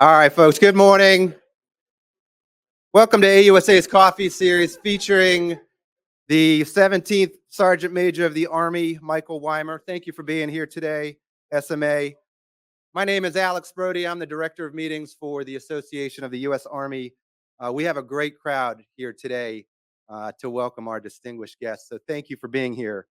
All right, folks, good morning. Welcome to AUSA's Coffee Series featuring the 17th Sergeant Major of the Army, Michael Weimer. Thank you for being here today, SMA. My name is Alex Brody. I'm the Director of Meetings for the Association of the U.S. Army. We have a great crowd here today to welcome our distinguished guests, so thank you for being here.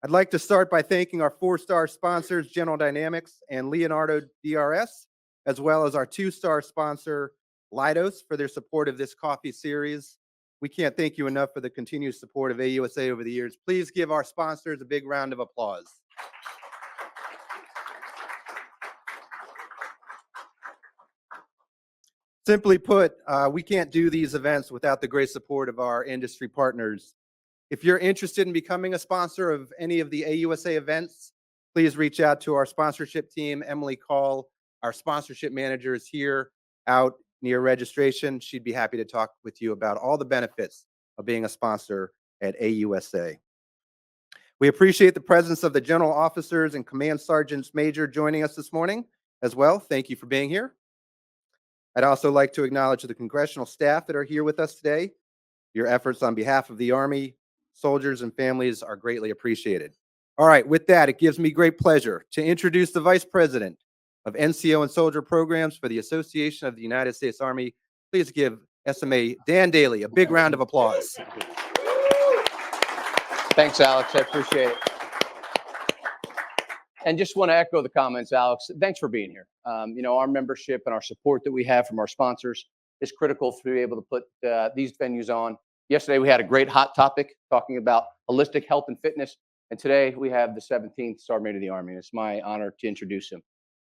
I'd like to start by thanking our four-star sponsors, General Dynamics and Leonardo DRS, as well as our two-star sponsor, Leidos, for their support of this coffee series. We can't thank you enough for the continued support of AUSA over the years. Please give our sponsors a big round of applause. Simply put, we can't do these events without the great support of our industry partners. If you're interested in becoming a sponsor of any of the AUSA events, please reach out to our sponsorship team. Emily Call, our sponsorship manager, is here out near registration. She'd be happy to talk with you about all the benefits of being a sponsor at AUSA. We appreciate the presence of the general officers and command sergeants major joining us this morning as well. Thank you for being here. I'd also like to acknowledge the congressional staff that are here with us today. Your efforts on behalf of the Army, soldiers, and families are greatly appreciated. All right, with that, it gives me great pleasure to introduce the Vice President of NCO and Soldier Programs for the Association of the United States Army. Please give SMA Dan Daly a big round of applause. Thanks, Alex. I appreciate it. And just want to echo the comments, Alex. Thanks for being here. Our membership and our support that we have from our sponsors is critical to be able to put these venues on. Yesterday, we had a great hot topic talking about holistic health and fitness. And today, we have the 17th Sergeant Major of the Army. And it's my honor to introduce him.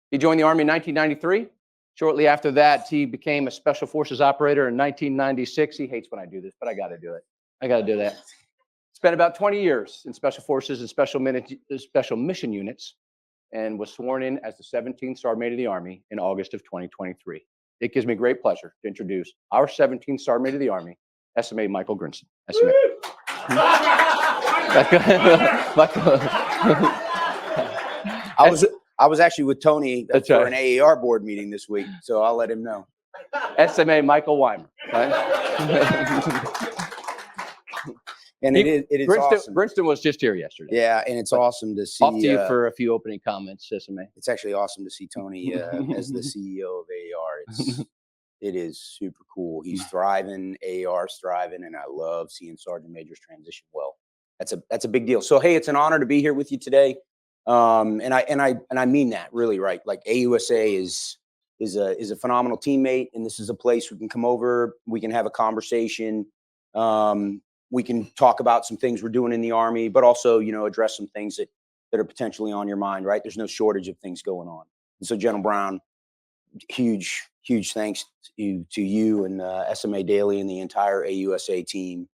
He joined the Army in 1993. Shortly after that, he became a Special Forces operator in 1996. He hates when I do this, but I got to do it. I got to do that. Spent about 20 years in Special Forces and Special Mission Units, and was sworn in as the 17th Sergeant Major of the Army in August of 2023. It gives me great pleasure to introduce our 17th Sergeant Major of the Army, SMA Michael Grinston. SMA. I was actually with Tony for an AAR board meeting this week, so I'll let him know. SMA Michael Weimer. Right? And it is awesome. Grinston was just here yesterday. Yeah, and it's awesome to see. Off to you for a few opening comments, SMA. It's actually awesome to see Tony as the CEO of AAR. It is super cool. He's thriving, AAR's thriving, and I love seeing Sergeant Majors transition well. That's a big deal. So hey, it's an honor to be here with you today. And I mean that really, right? Like AUSA is a phenomenal teammate, and this is a place we can come over, we can have a conversation. We can talk about some things we're doing in the Army, but also, address some things that are potentially on your mind, right? There's no shortage of things going on. And so General Brown, huge thanks to you and SMA Daly and the entire AUSA team.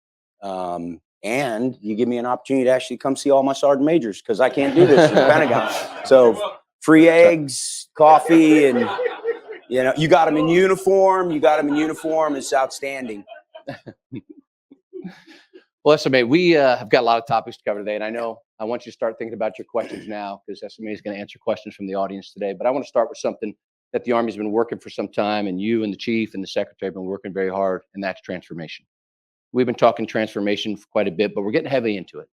And you give me an opportunity to actually come see all my sergeant majors, because I can't do this in the Pentagon. So free eggs, coffee, and you got them in uniform. It's outstanding. Well, SMA, we have got a lot of topics to cover today, and I want you to start thinking about your questions now, because SMA is going to answer questions from the audience today. But I want to start with something that the Army's been working for some time, and you and the Chief and the Secretary have been working very hard, and that's transformation. We've been talking transformation for quite a bit, but we're getting heavy into it.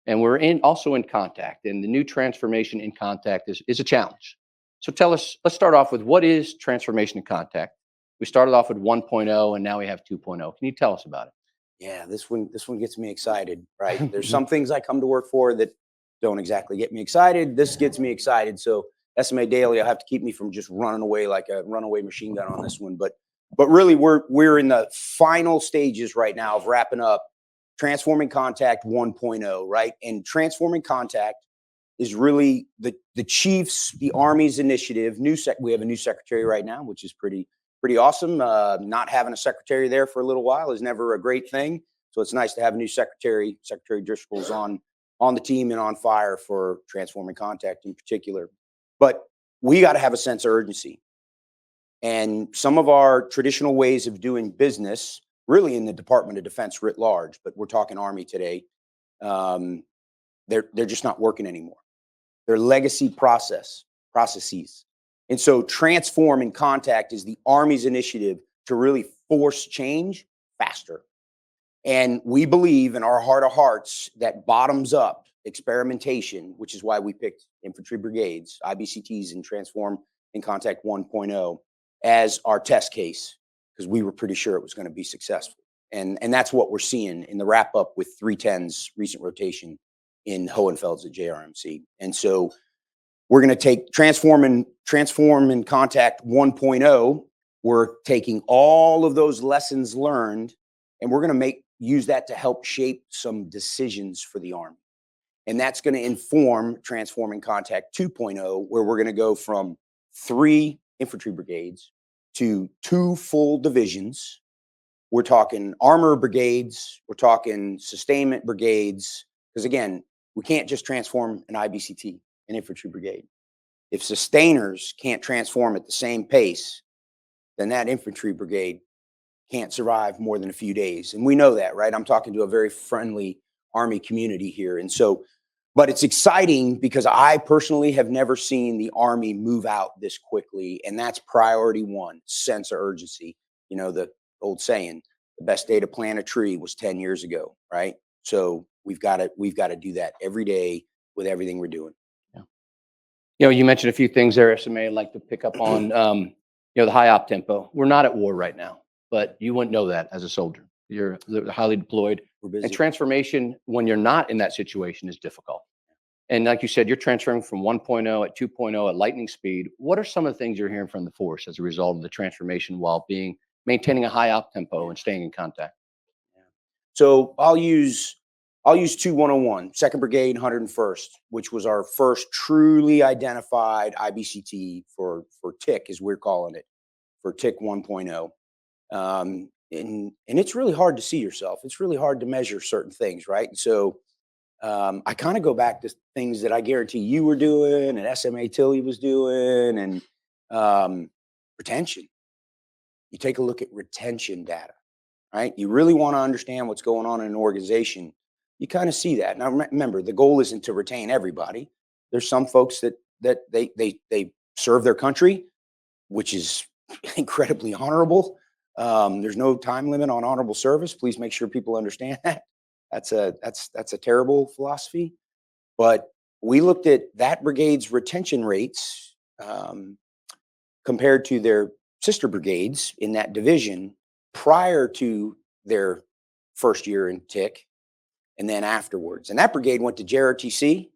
And we're also in contact, and the new transformation in contact is a challenge. So let's start off with, what is transformation in contact? We started off with 1.0, and now we have 2.0. Can you tell us about it? Yeah, this one gets me excited, right? There's some things I come to work for that don't exactly get me excited. This gets me excited. So SMA Daly, you'll have to keep me from just running away like a runaway machine gun on this one. But really, we're in the final stages right now of wrapping up Transforming Contact 1.0, right? And Transforming Contact is really the Chief's, the Army's initiative. We have a new secretary right now, which is pretty awesome. Not having a secretary there for a little while is never a great thing. So it's nice to have a new secretary. Secretary Driscoll's on the team and on fire for Transforming Contact in particular. But we got to have a sense of urgency. And some of our traditional ways of doing business, really in the Department of Defense writ large, but we're talking Army today, they're just not working anymore. They're legacy processes. And so Transform and Contact is the Army's initiative to really force change faster. And we believe in our heart of hearts that bottoms up experimentation, which is why we picked infantry brigades, IBCTs, and Transform and Contact 1.0 as our test case, because we were pretty sure it was going to be successful. And that's what we're seeing in the wrap up with 310's recent rotation in Hohenfelds at JRMC. And so we're going to take Transform and Contact 1.0. We're taking all of those lessons learned, and we're going to use that to help shape some decisions for the Army. And that's going to inform Transform and Contact 2.0, where we're going to go from 3 infantry brigades to 2 full divisions. We're talking armor brigades. We're talking sustainment brigades. Because again, we can't just transform an IBCT, an infantry brigade. If sustainers can't transform at the same pace, then that infantry brigade can't survive more than a few days. And we know that, right? I'm talking to a very friendly Army community here. And so, but it's exciting because I personally have never seen the Army move out this quickly. And that's priority 1, sense of urgency. You know, the old saying, the best day to plant a tree was 10 years ago, right? So we've got to do that every day with everything we're doing. Yeah. You know, you mentioned a few things there, SMA, I'd like to pick up on, you know, the high op tempo. We're not at war right now, but you wouldn't know that as a soldier. You're highly deployed. We're busy. And transformation, when you're not in that situation, is difficult. And like you said, you're transferring from 1.0 at 2.0 at lightning speed. What are some of the things you're hearing from the force as a result of the transformation while maintaining a high op tempo and staying in contact? So I'll use 2101, 2nd Brigade, 101st, which was our first truly identified IBCT for TIC, as we're calling it, for TIC 1.0. And it's really hard to see yourself. It's really hard to measure certain things, right? And so I kind of go back to things that I guarantee you were doing and SMA Tilly was doing, and retention. You take a look at retention data, right? You really want to understand what's going on in an organization. You kind of see that. Now, remember, the goal isn't to retain everybody. There's some folks that they serve their country, which is incredibly honorable. There's no time limit on honorable service. Please make sure people understand that. That's a terrible philosophy. But we looked at that brigade's retention rates compared to their sister brigades in that division prior to their first year in TIC and then afterwards. And that brigade went to JRTC,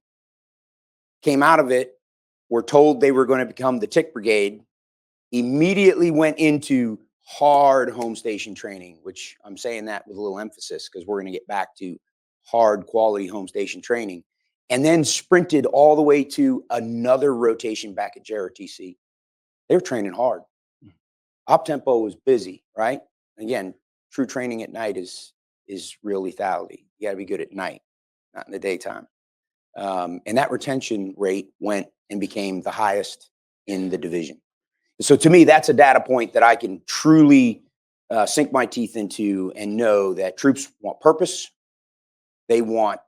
came out of it, were told they were going to become the TIC brigade, immediately went into hard home station training, which I'm saying that with a little emphasis because we're going to get back to hard quality home station training, and then sprinted all the way to another rotation back at JRTC. They were training hard. Op tempo was busy, right? Again, true training at night is real lethality. You got to be good at night, not in the daytime. And that retention rate went and became the highest in the division. So to me, that's a data point that I can truly sink my teeth into and know that troops want purpose. They want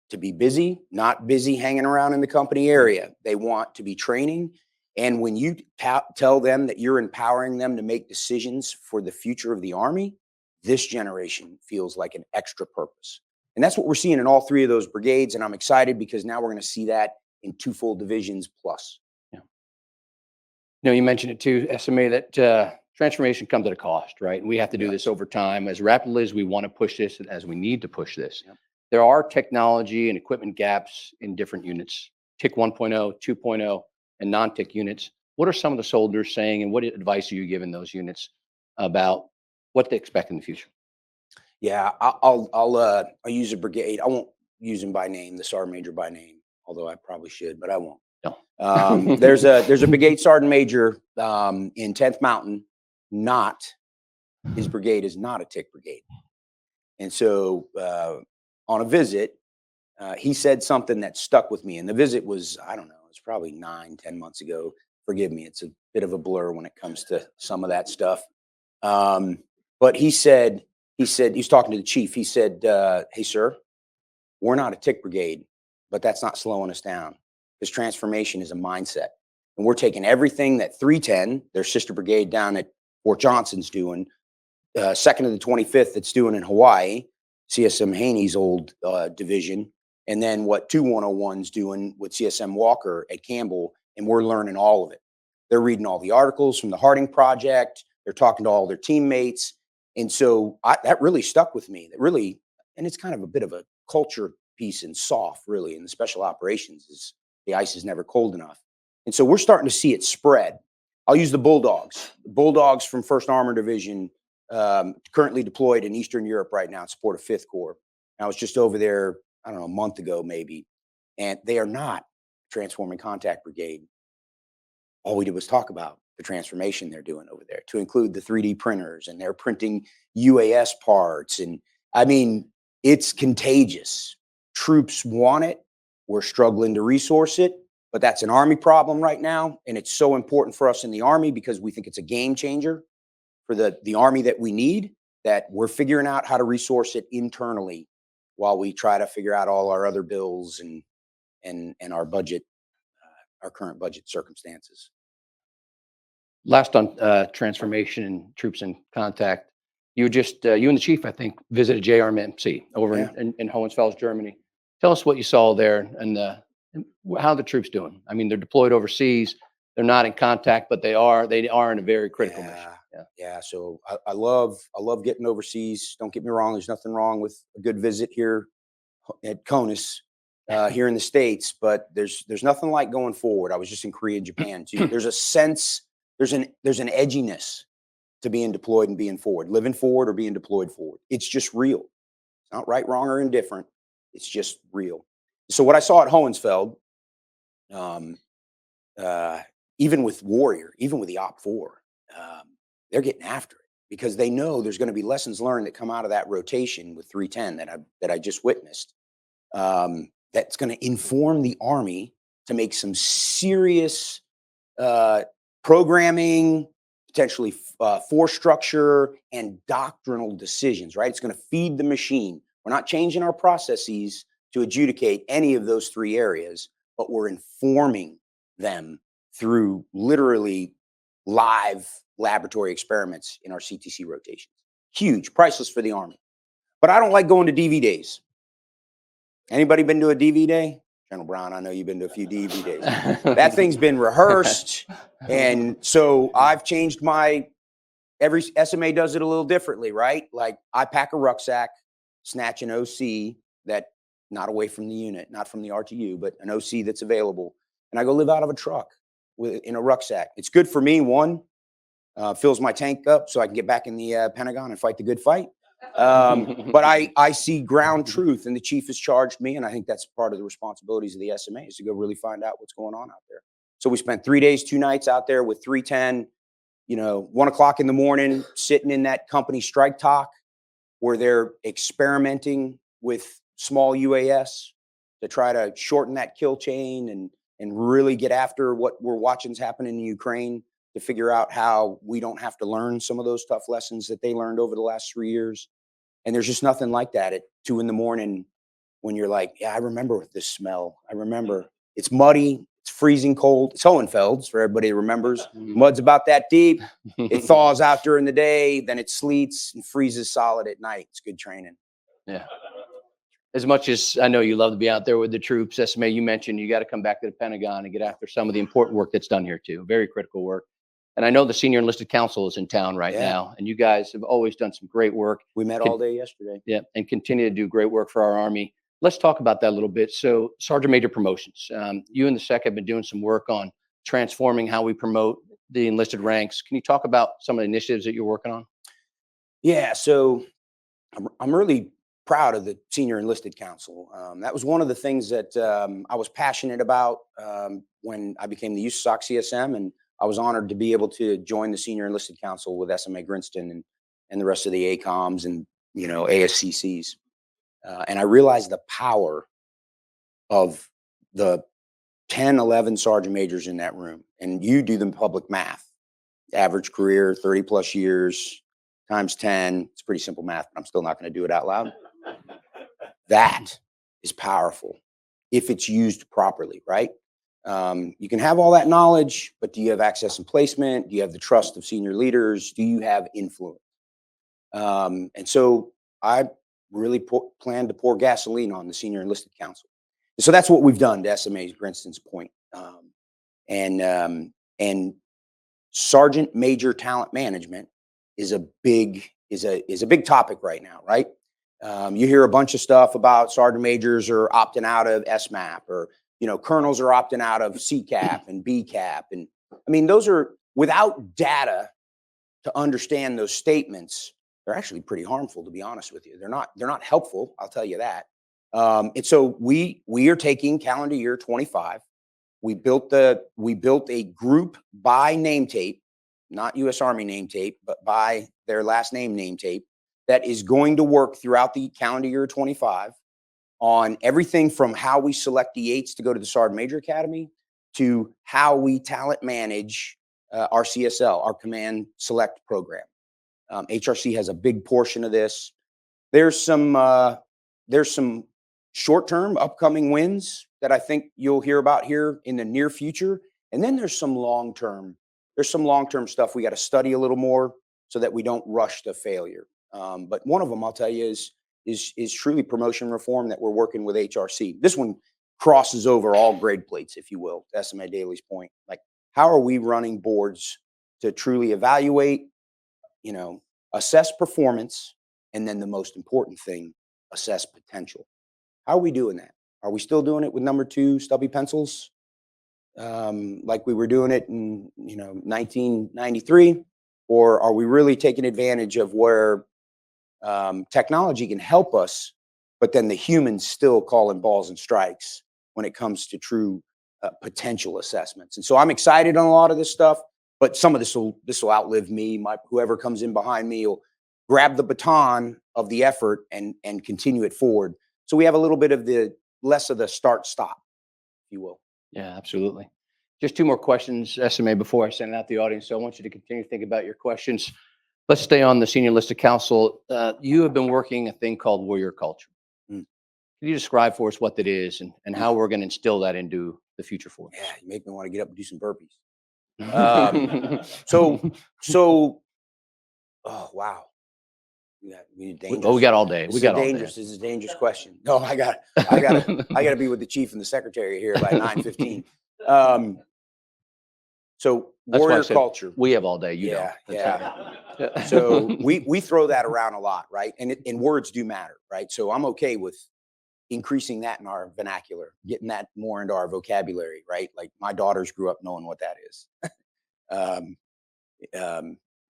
to be busy, not busy hanging around in the company area. They want to be training. And when you tell them that you're empowering them to make decisions for the future of the Army, this generation feels like an extra purpose. And that's what we're seeing in all 3 of those brigades. And I'm excited because now we're going to see that in 2 full divisions plus. Yeah. You know, you mentioned it too, SMA, that transformation comes at a cost, right? And we have to do this over time as rapidly as we want to push this, as we need to push this. Yep. There are technology and equipment gaps in different units, TIC 1.0, 2.0, and non-TIC units. What are some of the soldiers saying, and what advice are you giving those units about what they expect in the future? Yeah, I'll use a brigade. I won't use him by name, the sergeant major by name, although I probably should, but I won't. No. There's a brigade sergeant major in 10th Mountain. His brigade is not a TIC brigade, and so on a visit, he said something that stuck with me. And the visit was, I don't know, it's probably 9-10 months ago. Forgive me, it's a bit of a blur when it comes to some of that stuff. But he was talking to the chief. He said, hey, sir, we're not a TIC brigade, but that's not slowing us down because transformation is a mindset. And we're taking everything that 310, their sister brigade down at Fort Johnson's doing, 2nd to the 25th that's doing in Hawaii, CSM Haney's old division, and then what 2101's doing with CSM Walker at Campbell, and we're learning all of it. They're reading all the articles from the Harding Project. They're talking to all their teammates. And so that really stuck with me. That really, and it's kind of a bit of a culture piece in SOF, really, in the special operations, is the ice is never cold enough. And so we're starting to see it spread. I'll use the Bulldogs. The Bulldogs from 1st Armor Division, currently deployed in Eastern Europe right now in support of 5th Corps. I was just over there, I don't know, a month ago maybe, and they are not Transforming Contact Brigade. All we did was talk about the transformation they're doing over there to include the 3D printers, and they're printing UAS parts. And I mean, it's contagious. Troops want it. We're struggling to resource it, but that's an Army problem right now. And it's so important for us in the Army because we think it's a game changer for the Army that we need, that we're figuring out how to resource it internally while we try to figure out all our other bills and our budget, our current budget circumstances. Last on transformation and troops in contact, you and the chief, I think, visited JRMC over in Hohenfels, Germany. Tell us what you saw there and how the troops doing. I mean, they're deployed overseas. They're not in contact, but they are in a very critical mission. Yeah. So I love getting overseas. Don't get me wrong. There's nothing wrong with a good visit here at CONUS here in the States, but there's nothing like going forward. I was just in Korea and Japan too. There's a sense, there's an edginess to being deployed and being forward, living forward or being deployed forward. It's just real. It's not right, wrong, or indifferent. It's just real. So what I saw at Hohenfeld, even with Warrior, even with the OP4, they're getting after it because they know there's going to be lessons learned that come out of that rotation with 310 that I just witnessed. That's going to inform the Army to make some serious programming, potentially force structure and doctrinal decisions, right? It's going to feed the machine. We're not changing our processes to adjudicate any of those 3 areas, but we're informing them through literally live laboratory experiments in our CTC rotations. Huge, priceless for the Army. But I don't like going to DV days. Anybody been to a DV day? General Brown, I know you've been to a few DV days. That thing's been rehearsed. And so I've changed every SMA does it a little differently, right? Like I pack a rucksack, snatch an OC that not away from the unit, not from the RTU, but an OC that's available. And I go live out of a truck in a rucksack. It's good for me. One, fills my tank up so I can get back in the Pentagon and fight the good fight. But I see ground truth, and the chief has charged me, and I think that's part of the responsibilities of the SMA is to go really find out what's going on out there. So we spent 3 days, 2 nights out there with 310, 1 o'clock in the morning, sitting in that company strike talk where they're experimenting with small UAS to try to shorten that kill chain and really get after what we're watching's happening in Ukraine, to figure out how we don't have to learn some of those tough lessons that they learned over the last 3 years. And there's just nothing like that at 2 a.m. when you're like, yeah, I remember this smell. I remember it's muddy. It's freezing cold. It's Hohenfelds for everybody that remembers. Mud's about that deep. It thaws out during the day. Then it sleets and freezes solid at night. It's good training. Yeah. As much as I know you love to be out there with the troops, SMA, you mentioned you got to come back to the Pentagon and get after some of the important work that's done here too. Very critical work. And I know the Senior Enlisted Council is in town right now, and you guys have always done some great work. We met all day yesterday. Yeah, and continue to do great work for our Army. Let's talk about that a little bit. So Sergeant Major promotions. You and the SEC have been doing some work on transforming how we promote the enlisted ranks. Can you talk about some of the initiatives that you're working on? Yeah, so I'm really proud of the Senior Enlisted Council. That was one of the things that I was passionate about when I became the USAC CSM, and I was honored to be able to join the Senior Enlisted Council with SMA Grinston and the rest of the ACOMs and ASCCs. And I realized the power of the 10, 11 sergeant majors in that room. And you do the public math. Average career, 30 plus years, times 10. It's pretty simple math, but I'm still not going to do it out loud. That is powerful if it's used properly, right? You can have all that knowledge, but do you have access and placement? Do you have the trust of senior leaders? Do you have influence? And so I really plan to pour gasoline on the Senior Enlisted Council. And so that's what we've done to SMA's Brinson's point. And Sergeant Major talent management is a big topic right now, right? You hear a bunch of stuff about sergeant majors are opting out of SMAP, or colonels are opting out of CCAP and BCAP, and I mean those are, without data to understand those statements, they're actually pretty harmful, to be honest with you. They're not helpful, I'll tell you that. And so we are taking calendar year 25. We built a group by name tape, not U.S. Army name tape, but by their last name tape, that is going to work throughout the calendar year 25 on everything from how we select D8s to go to the Sergeant Major Academy to how we talent manage our CSL, our Command Select program. HRC has a big portion of this. There's some short-term upcoming wins that I think you'll hear about here in the near future. And then there's some long-term stuff we got to study a little more so that we don't rush to failure. But one of them, I'll tell you, is truly promotion reform that we're working with HRC. This one crosses over all grade plates, if you will, to SMA Daly's point. Like, how are we running boards to truly evaluate, assess performance, and then the most important thing, assess potential? How are we doing that? Are we still doing it with number 2 stubby pencils, like we were doing it in 1993, or are we really taking advantage of where technology can help us, but then the humans still calling balls and strikes when it comes to true potential assessments? And so I'm excited on a lot of this stuff, but some of this will outlive me. Whoever comes in behind me will grab the baton of the effort and continue it forward. So we have a little bit of less of the start-stop, if you will. Yeah, absolutely. Just 2 more questions, SMA, before I send it out to the audience. So I want you to continue to think about your questions. Let's stay on the Senior Enlisted Council. You have been working a thing called warrior culture. Can you describe for us what that is and how we're going to instill that into the future force? Yeah, you make me want to get up and do some burpees. Oh wow. We got all day. We got all day. This is a dangerous question. No, I got to be with the chief and the secretary here by 9:15. So warrior culture. We have all day. You don't. Yeah. So we throw that around a lot, right? And words do matter, right? So I'm okay with increasing that in our vernacular, getting that more into our vocabulary, right? Like my daughters grew up knowing what that is.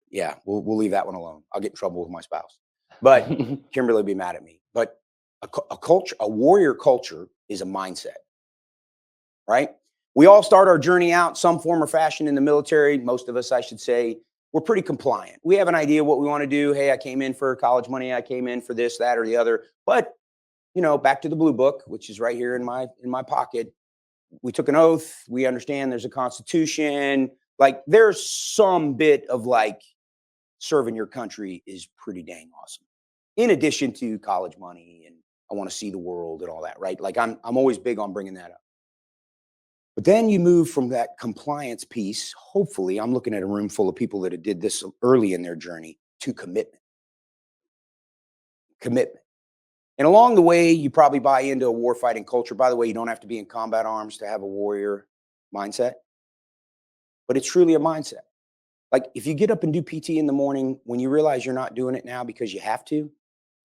Yeah, we'll leave that one alone. I'll get in trouble with my spouse, but Kimberly will be mad at me. But a warrior culture is a mindset, right? We all start our journey out some form or fashion in the military. Most of us, I should say, we're pretty compliant. We have an idea what we want to do. Hey, I came in for college money. I came in for this, that, or the other. But back to the blue book, which is right here in my pocket. We took an oath. We understand there's a constitution. Like there's some bit of like serving your country is pretty dang awesome. In addition to college money and I want to see the world and all that, right? Like I'm always big on bringing that up. But then you move from that compliance piece. Hopefully, I'm looking at a room full of people that did this early in their journey, to commitment. Commitment. And along the way, you probably buy into a warfighting culture. By the way, you don't have to be in combat arms to have a warrior mindset. But it's truly a mindset. Like if you get up and do PT in the morning, when you realize you're not doing it now because you have to,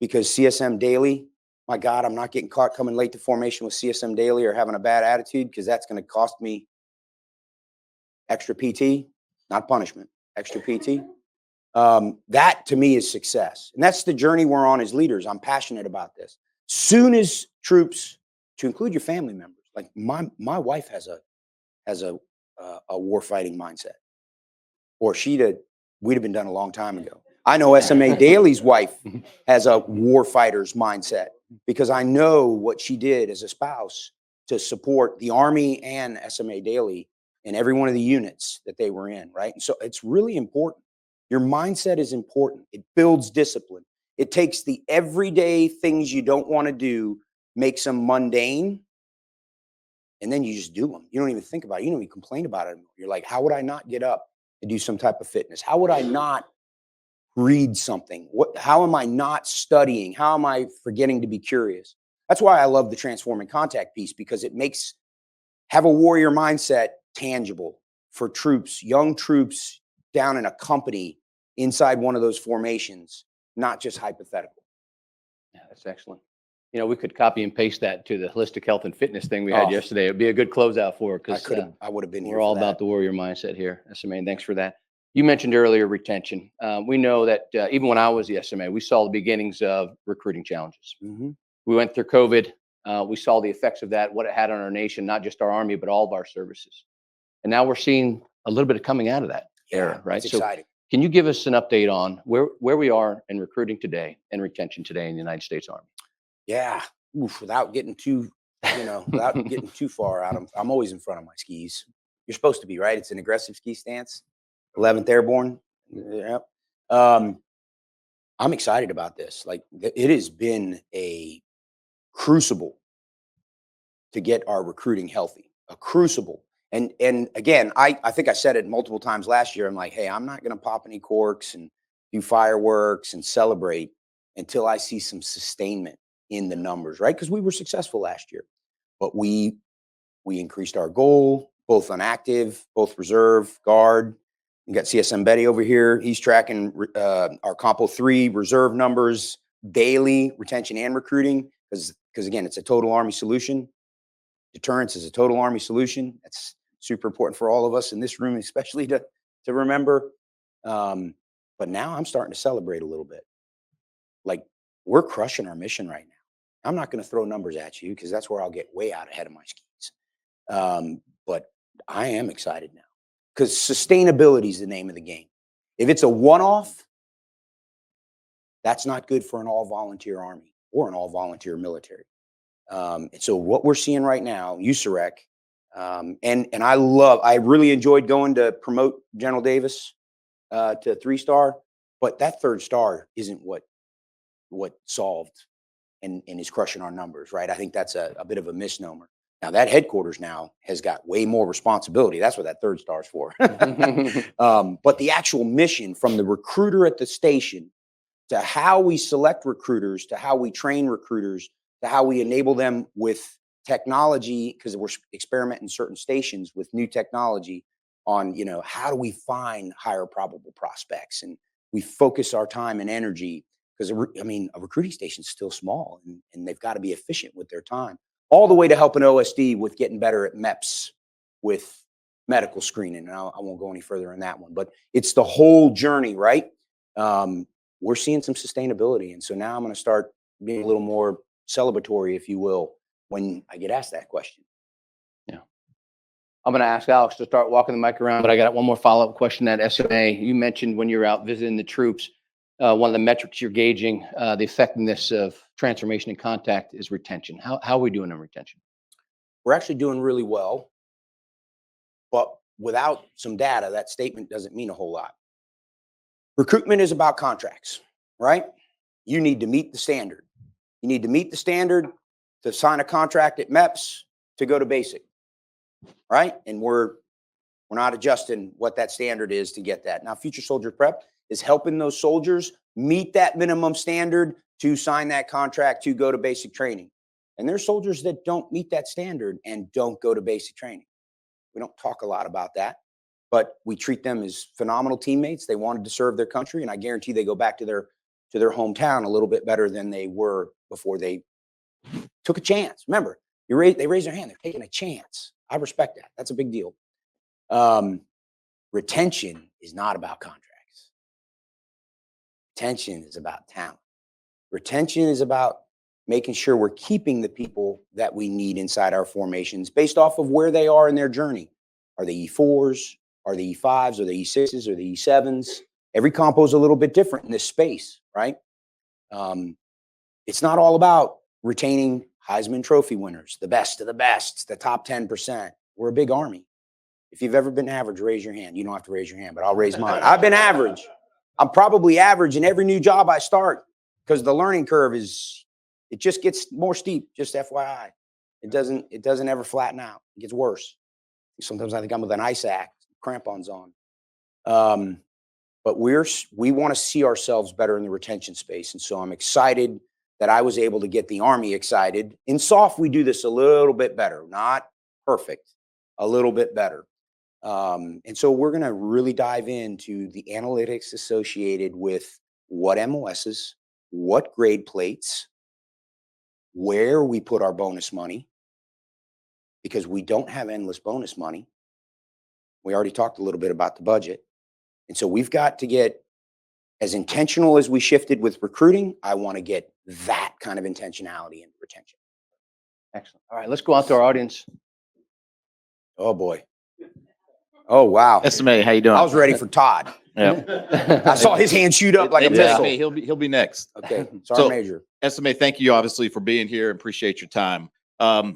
because CSM daily, my God, I'm not getting caught coming late to formation with CSM daily or having a bad attitude, because that's going to cost me extra PT, not punishment, extra PT. That to me is success. And that's the journey we're on as leaders. I'm passionate about this. Soon as troops, to include your family members, like my wife has a warfighting mindset, or we'd have been done a long time ago. I know SMA Daly's wife has a warfighter's mindset, because I know what she did as a spouse to support the Army and SMA Daly and every one of the units that they were in, right? And so it's really important. Your mindset is important. It builds discipline. It takes the everyday things you don't want to do, makes them mundane, and then you just do them. You don't even think about it. You don't even complain about it. You're like, how would I not get up to do some type of fitness? How would I not read something? How am I not studying? How am I forgetting to be curious? That's why I love the transforming contact piece, because it makes have a warrior mindset tangible for troops, young troops down in a company inside one of those formations, not just hypothetical. Yeah, that's excellent. You know, we could copy and paste that to the holistic health and fitness thing we had yesterday. It'd be a good closeout for it, because I would have been here. we're all about the warrior mindset here, SMA. And thanks for that. You mentioned earlier retention. We know that even when I was the SMA, we saw the beginnings of recruiting challenges. We went through COVID. We saw the effects of that, what it had on our nation, not just our Army, but all of our services. And now we're seeing a little bit of coming out of that era, right? It's exciting. Can you give us an update on where we are in recruiting today and retention today in the United States Army? Yeah. Without getting too, without getting too far out, I'm always in front of my skis. You're supposed to be, right? It's an aggressive ski stance. 11th Airborne. Yep. I'm excited about this. Like, it has been a crucible to get our recruiting healthy, a crucible. And again, I think I said it multiple times last year. I'm like, hey, I'm not going to pop any corks and do fireworks and celebrate until I see some sustainment in the numbers, right? Because we were successful last year, but we increased our goal, both on active, both reserve, guard. You got CSM Betty over here. He's tracking our Compo 3 reserve numbers daily, retention and recruiting, because again, it's a total Army solution. Deterrence is a total Army solution. That's super important for all of us in this room, especially to remember. But now I'm starting to celebrate a little bit. Like, we're crushing our mission right now. I'm not going to throw numbers at you, because that's where I'll get way out ahead of my skis. But I am excited now, because sustainability is the name of the game. If it's a one-off, that's not good for an all-volunteer Army or an all-volunteer military. And so what we're seeing right now, USAREC, and I really enjoyed going to promote General Davis to 3-star, but that 3rd star isn't what solved and is crushing our numbers, right? I think that's a bit of a misnomer. Now, that headquarters now has got way more responsibility. That's what that 3rd star is for. But the actual mission, from the recruiter at the station to how we select recruiters, to how we train recruiters, to how we enable them with technology, because we're experimenting certain stations with new technology on, how do we find higher probable prospects? And we focus our time and energy, because a recruiting station is still small, and they've got to be efficient with their time, all the way to helping OSD with getting better at MEPS with medical screening. And I won't go any further on that one, but it's the whole journey, right? We're seeing some sustainability. And so now I'm going to start being a little more celebratory, if you will, when I get asked that question. Yeah. I'm going to ask Alex to start walking the mic around, but I got one more follow-up question at SMA. You mentioned when you're out visiting the troops, one of the metrics you're gauging the effectiveness of transformation and contact is retention. How are we doing in retention? We're actually doing really well, but without some data, that statement doesn't mean a whole lot. Recruitment is about contracts, right? You need to meet the standard. You need to meet the standard to sign a contract at MEPS to go to basic, right? And we're not adjusting what that standard is to get that. Now, Future Soldier Prep is helping those soldiers meet that minimum standard to sign that contract to go to basic training. And there's soldiers that don't meet that standard and don't go to basic training. We don't talk a lot about that, but we treat them as phenomenal teammates. They wanted to serve their country, and I guarantee they go back to their hometown a little bit better than they were before they took a chance. Remember, they raise their hand. They're taking a chance. I respect that. That's a big deal. Retention is not about contracts. Retention is about talent. Retention is about making sure we're keeping the people that we need inside our formations based off of where they are in their journey. Are they E4s? Are they E5s? Are they E6s? Are they E7s? Every compo is a little bit different in this space, right? It's not all about retaining Heisman Trophy winners, the best of the best, the top 10%. We're a big Army. If you've ever been average, raise your hand. You don't have to raise your hand, but I'll raise mine. I've been average. I'm probably average in every new job I start, because the learning curve it just gets more steep, just FYI. It doesn't ever flatten out. It gets worse. Sometimes I think I'm with an ice axe, crampons on. But we want to see ourselves better in the retention space. And so I'm excited that I was able to get the Army excited. In SOF, we do this a little bit better, not perfect, a little bit better. And so we're going to really dive into the analytics associated with what MOSs, what grade plates, where we put our bonus money, because we don't have endless bonus money. We already talked a little bit about the budget. And so we've got to get as intentional as we shifted with recruiting. I want to get that kind of intentionality in retention. Excellent. All right, let's go out to our audience. Oh boy. Oh wow. SMA, how you doing? I was ready for Todd. Yeah. I saw his hand shoot up like a Yeah. missile. He'll be next. Okay. So- Sergeant Major. SMA, thank you obviously for being here. Appreciate your time.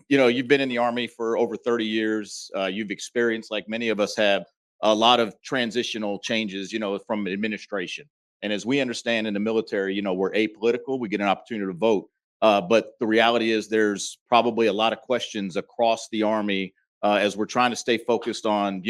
You've been in the Army for over 30 years. You've experienced, like many of us have, a lot of transitional changes, from administration. And as we understand in the military, we're apolitical. We get an opportunity to vote. But the reality is there's probably a lot of questions across the Army as we're trying to stay focused on,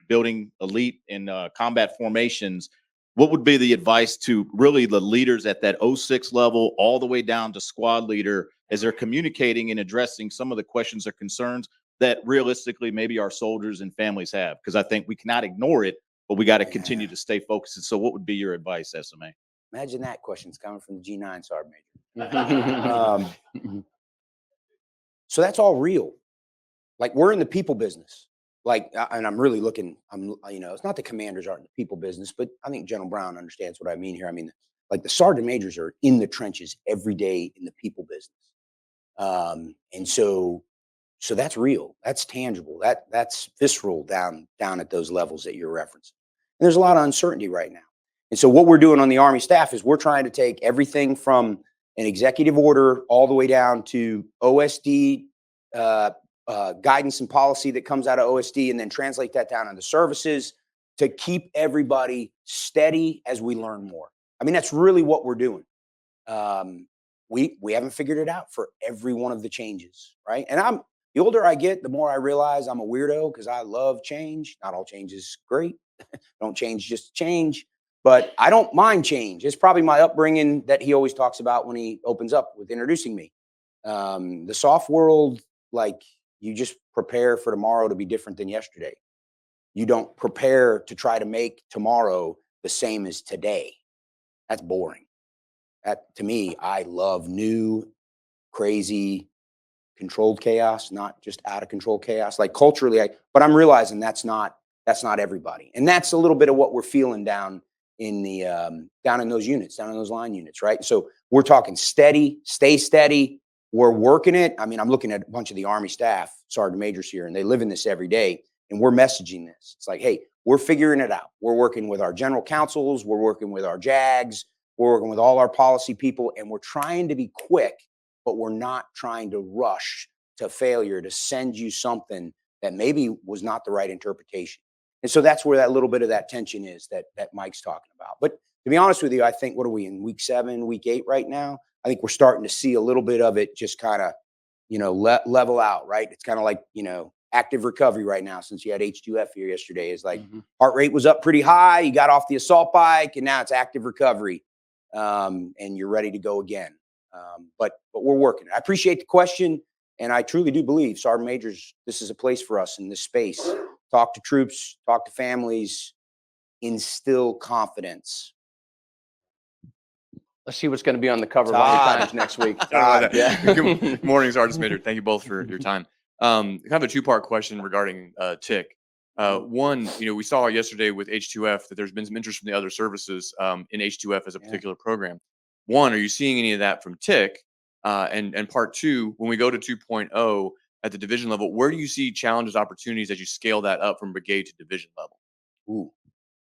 building elite and combat formations. What would be the advice to really the leaders at that 06 level all the way down to squad leader as they're communicating and addressing some of the questions or concerns that realistically maybe our soldiers and families have? Because I think we cannot ignore it, but we got to continue to stay focused. And so what would be your advice, SMA? Imagine that question's coming from the G9 Sergeant Major. So that's all real. Like, we're in the people business. And I'm really looking, it's not the commanders aren't in the people business, but I think General Brown understands what I mean here. I mean, like, the sergeant majors are in the trenches every day in the people business. And so that's real. That's tangible. That's visceral down at those levels that you're referencing. And there's a lot of uncertainty right now. And so what we're doing on the Army staff is we're trying to take everything from an executive order all the way down to OSD, guidance and policy that comes out of OSD, and then translate that down into services to keep everybody steady as we learn more. I mean, that's really what we're doing. We haven't figured it out for every one of the changes, right? And the older I get, the more I realize I'm a weirdo because I love change. Not all change is great. Don't change just to change, but I don't mind change. It's probably my upbringing that he always talks about when he opens up with introducing me. The soft world, like, you just prepare for tomorrow to be different than yesterday. You don't prepare to try to make tomorrow the same as today. That's boring. To me, I love new, crazy, controlled chaos, not just out of control chaos. Like, culturally, but I'm realizing that's not everybody. And that's a little bit of what we're feeling down in those units, down in those line units, right? So we're talking steady, stay steady. We're working it. I mean, I'm looking at a bunch of the Army staff, sergeant majors here, and they live in this every day. And we're messaging this. It's like, hey, we're figuring it out. We're working with our general counsels. We're working with our JAGs. We're working with all our policy people. And we're trying to be quick, but we're not trying to rush to failure to send you something that maybe was not the right interpretation. And so that's where that little bit of that tension is that Mike's talking about. But to be honest with you, I think, what are we in, week 7, week 8 right now? I think we're starting to see a little bit of it just kind of, level out, right? It's kind of like, active recovery right now, since you had H2F here yesterday. Is like, heart rate was up pretty high. You got off the assault bike, and now it's active recovery, and you're ready to go again. But we're working. I appreciate the question, and I truly do believe, sergeant majors, this is a place for us in this space. Talk to troops, talk to families, instill confidence. Let's see what's going to be on the cover of Army Times next week. Good morning, Sergeant Major. Thank you both for your time. Kind of a two-part question regarding TIC. One, we saw yesterday with H2F that there's been some interest from the other services in H2F as a particular program. One, are you seeing any of that from TIC? And part two, when we go to 2.0 at the division level, where do you see challenges, opportunities as you scale that up from brigade to division level? Ooh,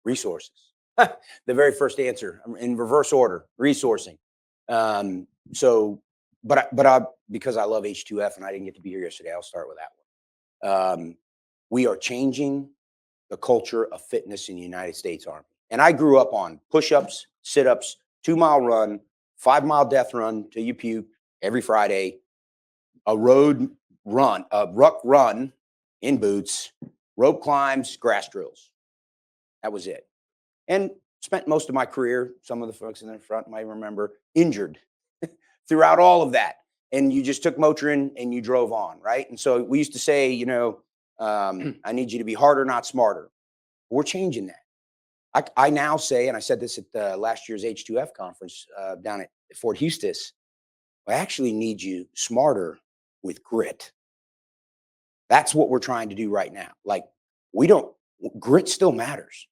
resources. The very first answer in reverse order, resourcing. Because I love H2F and I didn't get to be here yesterday, I'll start with that one. We are changing the culture of fitness in the United States Army. And I grew up on push-ups, sit-ups, 2-mile run, 5-mile death run till you puke every Friday, a road ruck run in boots, rope climbs, grass drills. That was it. And spent most of my career, some of the folks in the front might remember, injured throughout all of that. And you just took Motrin and you drove on, right? And so we used to say, you know, I need you to be harder, not smarter. We're changing that. I now say, and I said this at last year's H2F conference down at Fort Eustis, I actually need you smarter with grit. That's what we're trying to do right now. Like, grit still matters.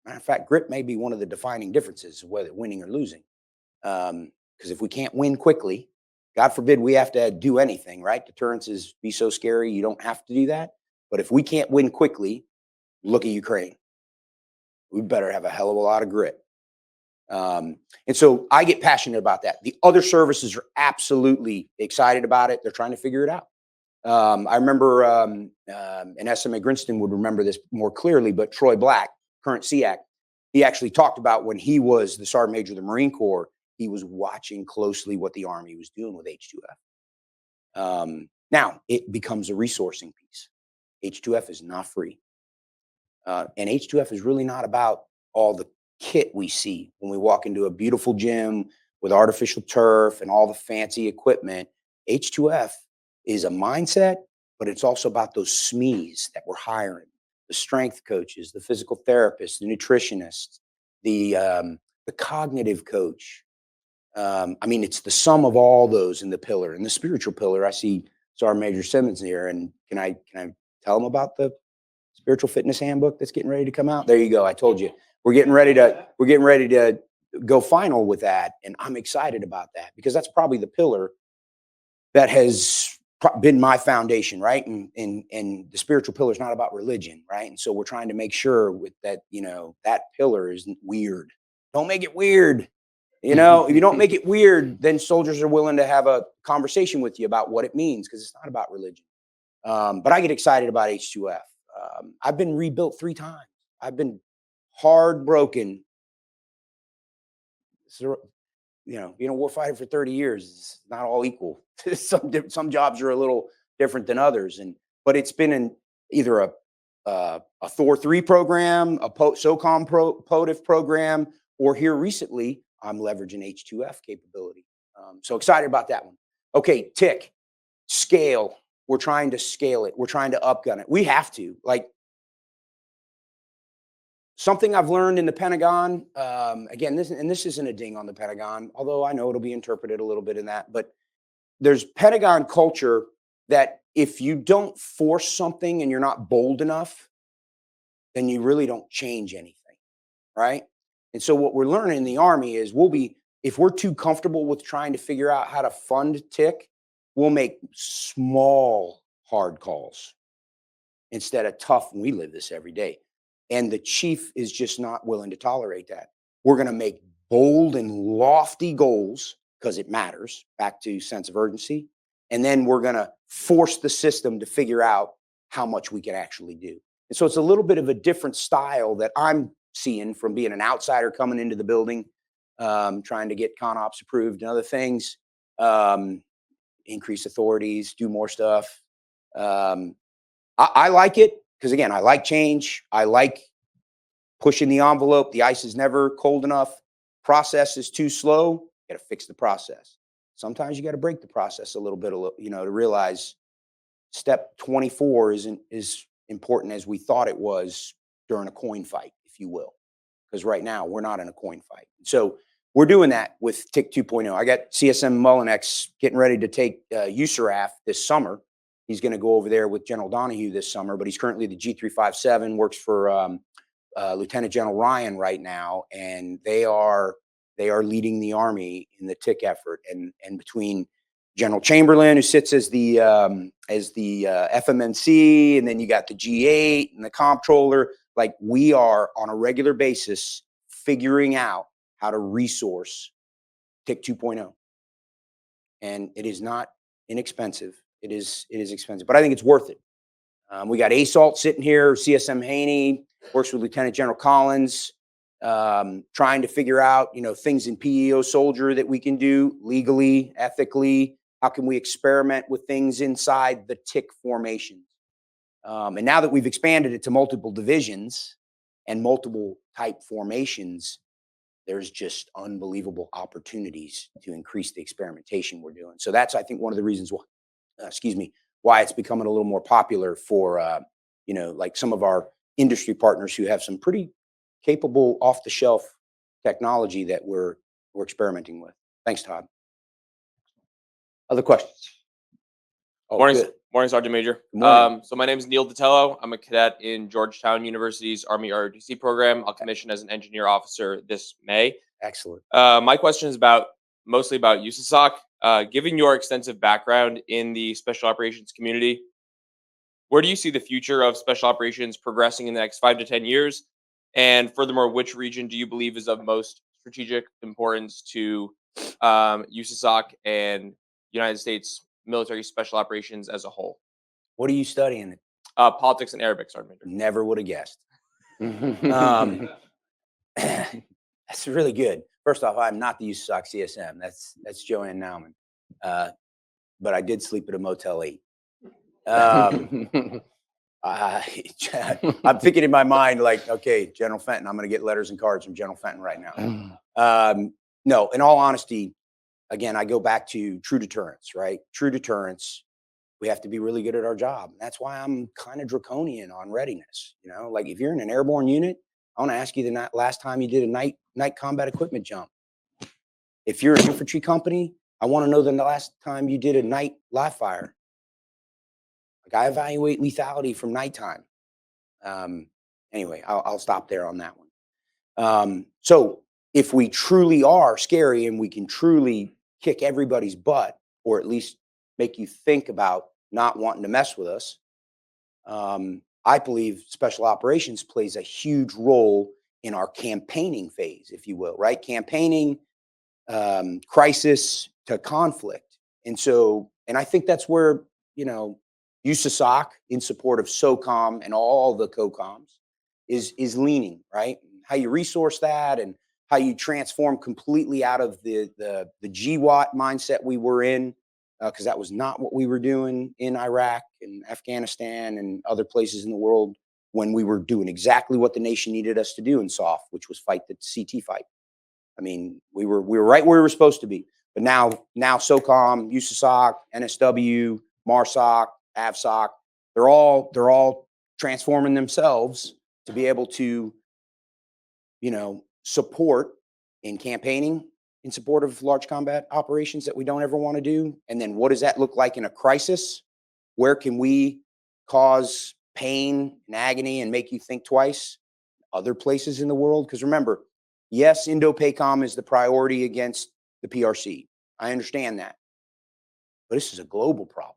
Matter of fact, grit may be one of the defining differences of whether winning or losing. Because if we can't win quickly, God forbid we have to do anything, right? Deterrence be so scary, you don't have to do that. But if we can't win quickly, look at Ukraine. We better have a hell of a lot of grit. And so I get passionate about that. The other services are absolutely excited about it. They're trying to figure it out. I remember, and SMA Grinston would remember this more clearly, but Troy Black, current SEAC, he actually talked about when he was the Sergeant Major of the Marine Corps, he was watching closely what the Army was doing with H2F. Now, it becomes a resourcing piece. H2F is not free. And H2F is really not about all the kit we see when we walk into a beautiful gym with artificial turf and all the fancy equipment. H2F is a mindset, but it's also about those SMEs that we're hiring, the strength coaches, the physical therapists, the nutritionists, the cognitive coach. I mean, it's the sum of all those in the pillar. And the spiritual pillar, I see Sergeant Major Simmons here, and can I tell him about the spiritual fitness handbook that's getting ready to come out? There you go. I told you we're getting ready to go final with that, and I'm excited about that because that's probably the pillar that has been my foundation, right? And the spiritual pillar is not about religion, right? And so we're trying to make sure with that, you know, that pillar isn't weird. Don't make it weird. You know, if you don't make it weird, then soldiers are willing to have a conversation with you about what it means because it's not about religion. But I get excited about H2F. I've been rebuilt 3 times. I've been hard broken. So, you know, being a warfighter for 30 years is not all equal. Some jobs are a little different than others, but it's been either a Thor 3 program, a SOCOM POTIF program, or here recently I'm leveraging H2F capability. So excited about that one. Okay, TIC, scale. We're trying to scale it. We're trying to upgun it. We have to. Like, something I've learned in the Pentagon, again, this isn't a ding on the Pentagon, although I know it'll be interpreted a little bit in that, but there's Pentagon culture that if you don't force something and you're not bold enough, then you really don't change anything, right? And so what we're learning in the Army is if we're too comfortable with trying to figure out how to fund TIC, we'll make small, hard calls instead of tough, and we live this every day. And the chief is just not willing to tolerate that. We're going to make bold and lofty goals because it matters, back to sense of urgency. And then we're going to force the system to figure out how much we can actually do. And so it's a little bit of a different style that I'm seeing from being an outsider coming into the building, trying to get ConOps approved and other things, increase authorities, do more stuff. I like it because, again, I like change. I like pushing the envelope. The ice is never cold enough. Process is too slow. You got to fix the process. Sometimes you got to break the process a little bit, you know, to realize step 24 isn't as important as we thought it was during a coin fight, if you will. Because right now we're not in a coin fight. So we're doing that with TIC 2.0. I got CSM Mullinex getting ready to take USARAF this summer. He's going to go over there with General Donahue this summer, but he's currently the G357, works for Lieutenant General Ryan right now, and they are leading the Army in the TIC effort. And between General Chamberlain, who sits as the FMNC, and then you got the G8 and the comptroller, like, we are on a regular basis figuring out how to resource TIC 2.0. And it is not inexpensive. It is expensive, but I think it's worth it. We got ASALT sitting here, CSM Haney, works with Lieutenant General Collins, trying to figure out, you know, things in PEO soldier that we can do legally, ethically. How can we experiment with things inside the tick formations? And now that we've expanded it to multiple divisions and multiple type formations, there's just unbelievable opportunities to increase the experimentation we're doing. So that's, I think, one of the reasons why, why it's becoming a little more popular for, like some of our industry partners who have some pretty capable off-the-shelf technology that we're experimenting with. Thanks, Todd. Other questions? Oh, Morning, good. morning, Sergeant Major. Good morning. So my name is Neil Ditello. I'm a cadet in Georgetown University's Army ROTC program. I'll commission as an engineer officer this May. Excellent. My question is mostly about USASOC. Given your extensive background in the special operations community, where do you see the future of special operations progressing in the next 5 to 10 years? And furthermore, which region do you believe is of most strategic importance to USASOC and United States military special operations as a whole? What are you studying? Politics and Arabic, Sergeant Major. Never would have guessed. That's really good. First off, I'm not the USASOC CSM. That's Joanne Nauman. But I did sleep at a Motel 8. I'm thinking in my mind, like, okay, General Fenton, I'm going to get letters and cards from General Fenton right now. No, in all honesty, again, I go back to true deterrence, right? True deterrence. We have to be really good at our job. That's why I'm kind of draconian on readiness. Like if you're in an airborne unit, I want to ask you the last time you did a night combat equipment jump. If you're an infantry company, I want to know the last time you did a night live fire. Like I evaluate lethality from nighttime. Anyway, I'll stop there on that one. So if we truly are scary and we can truly kick everybody's butt, or at least make you think about not wanting to mess with us, I believe special operations plays a huge role in our campaigning phase, if you will, right? Campaigning, crisis to conflict. And I think that's where, USASOC in support of SOCOM and all the COCOMs is leaning, right? How you resource that and how you transform completely out of the GWAT mindset we were in, because that was not what we were doing in Iraq and Afghanistan and other places in the world when we were doing exactly what the nation needed us to do in SOF, which was fight the CT fight. I mean, we were right where we were supposed to be. But now SOCOM, USASOC, NSW, MARSOC, AVSOC, they're all transforming themselves to be able to, support in campaigning in support of large combat operations that we don't ever want to do. And then what does that look like in a crisis? Where can we cause pain and agony and make you think twice? Other places in the world? Because remember, yes, Indo-PACOM is the priority against the PRC. I understand that. But this is a global problem.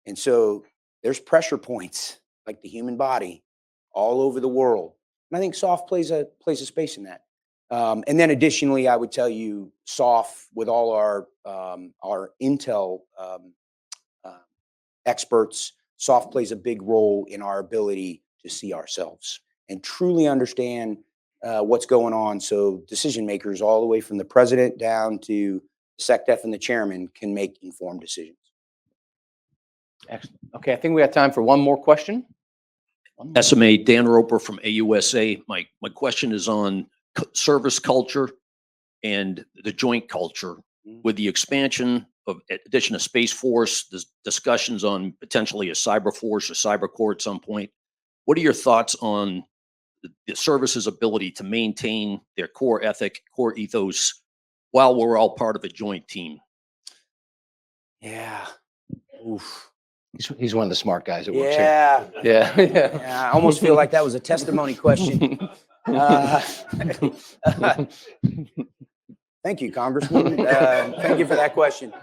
And so there's pressure points like the human body all over the world. And I think SOF plays a space in that. And then additionally, I would tell you SOF with all our intel experts, SOF plays a big role in our ability to see ourselves and truly understand what's going on. So decision makers all the way from the president down to SecDef and the chairman can make informed decisions. Excellent. Okay, I think we have time for one more question. SMA, Dan Roper from AUSA. My question is on service culture and the joint culture. With the expansion of addition of Space Force, there's discussions on potentially a cyber force or cyber corps at some point. What are your thoughts on the service's ability to maintain their core ethic, core ethos, while we're all part of a joint team? Yeah. Oof. He's one of the smart guys that works here. Yeah. Yeah. Yeah. I almost feel like that was a testimony question. Thank you, Congressman. Thank you for that question.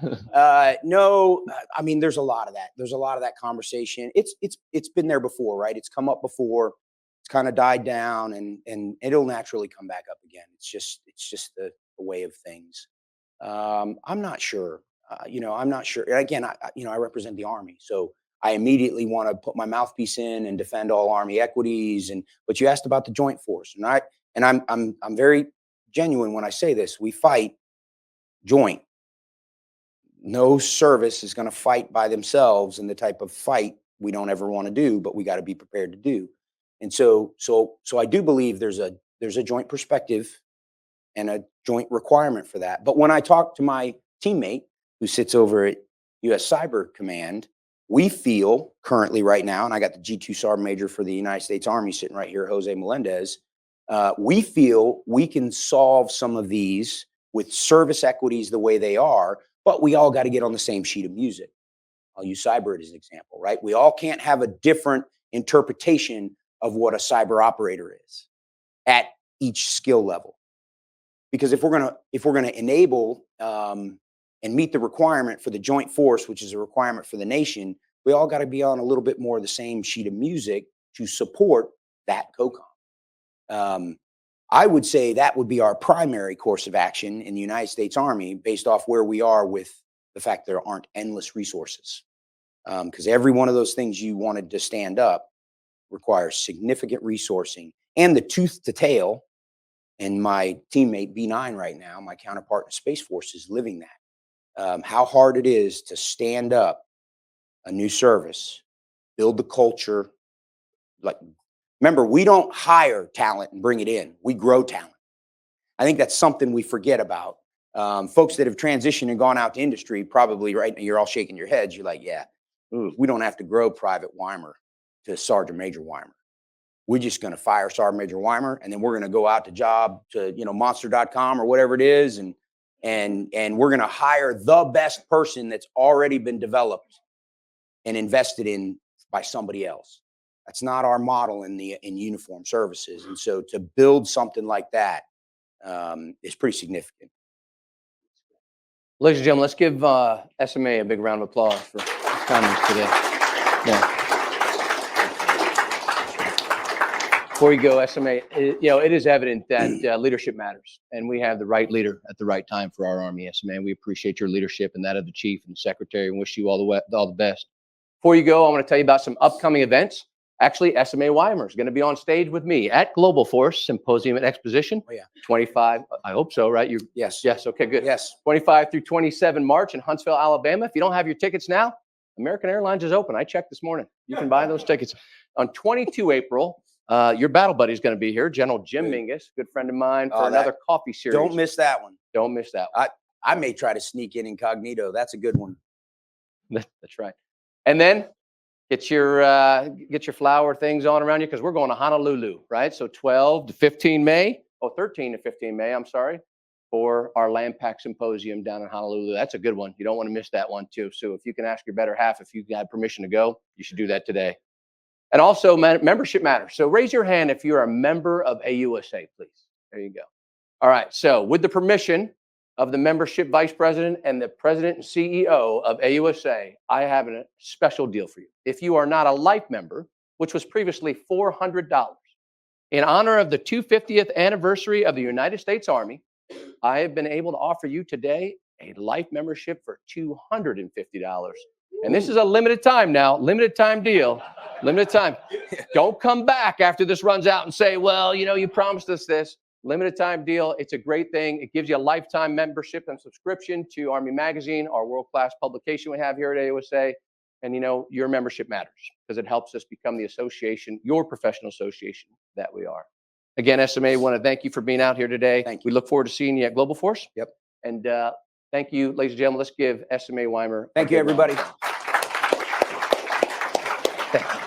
No, I mean, there's a lot of that. There's a lot of that conversation. It's been there before, right? It's come up before. It's kind of died down, and it'll naturally come back up again. It's just the way of things. I'm not sure. I'm not sure. Again, I represent the Army, so I immediately want to put my mouthpiece in and defend all Army equities. But you asked about the joint force, and I'm very genuine when I say this. We fight joint. no service is going to fight by themselves, and the type of fight we don't ever want to do, but we got to be prepared to do. And so I do believe there's a joint perspective and a joint requirement for that. But when I talk to my teammate who sits over at U.S. Cyber Command, we feel currently right now, and I got the G2 Sergeant Major for the United States Army sitting right here, Jose Melendez, we feel we can solve some of these with service equities the way they are, but we all got to get on the same sheet of music. I'll use cyber as an example, right? We all can't have a different interpretation of what a cyber operator is at each skill level. Because if we're gonna enable and meet the requirement for the joint force, which is a requirement for the nation, we all got to be on a little bit more of the same sheet of music to support that COCOM. I would say that would be our primary course of action in the United States Army, based off where we are with the fact there aren't endless resources. Because every one of those things you wanted to stand up requires significant resourcing and the tooth to tail. And my teammate B9 right now, my counterpart in Space Force, is living that. How hard it is to stand up a new service, build the culture. Like, remember, we don't hire talent and bring it in. We grow talent. I think that's something we forget about. Folks that have transitioned and gone out to industry, probably, right now, you're all shaking your heads. You're like, yeah, we don't have to grow Private Weimer to Sergeant Major Weimer. We're just going to fire Sergeant Major Weimer, and then we're going to go out to job to, monster.com or whatever it is, and we're going to hire the best person that's already been developed and invested in by somebody else. That's not our model in uniform services. And so to build something like that is pretty significant. Ladies and gentlemen, let's give SMA a big round of applause for his comments today. Yeah. Before you go, SMA, it is evident that leadership matters, and we have the right leader at the right time for our Army, SMA. We appreciate your leadership and that of the Chief and the Secretary, and wish you all the best. Before you go, I want to tell you about some upcoming events. Actually, SMA Weimer is going to be on stage with me at Global Force Symposium and Exposition. Oh, yeah. 25, I hope so, right? Yes. Yes, okay, good. Yes. 25 through 27 March in Huntsville, Alabama. If you don't have your tickets now, American Airlines is open. I checked this morning. You can buy those tickets. On 22 April, your battle buddy is going to be here, General Jim Mingus, good friend of mine, for another coffee series. Don't miss that one. Don't miss that one. I may try to sneak in incognito. That's a good one. That's right. And then get your flower things on around you, because we're going to Honolulu, right? So 13 to 15 May, I'm sorry, for our Land Pack Symposium down in Honolulu. That's a good one. You don't want to miss that one too. So if you can ask your better half if you got permission to go, you should do that today. And also, membership matters. So raise your hand if you're a member of AUSA, please. There you go. All right. So with the permission of the membership vice president and the president and CEO of AUSA, I have a special deal for you. If you are not a life member, which was previously $400, in honor of the 250th anniversary of the United States Army, I have been able to offer you today a life membership for $250. And this is a limited time now, limited time deal, limited time. Don't come back after this runs out and say, well, you promised us this. Limited time deal. It's a great thing. It gives you a lifetime membership and subscription to Army Magazine, our world-class publication we have here at AUSA. And your membership matters, because it helps us become the association, your professional association that we are. Again, SMA, want to thank you for being out here today. Thank you. We look forward to seeing you at Global Force. Yep. And thank you, ladies and gentlemen. Let's give SMA Weimer. Thank you, everybody. Thank you.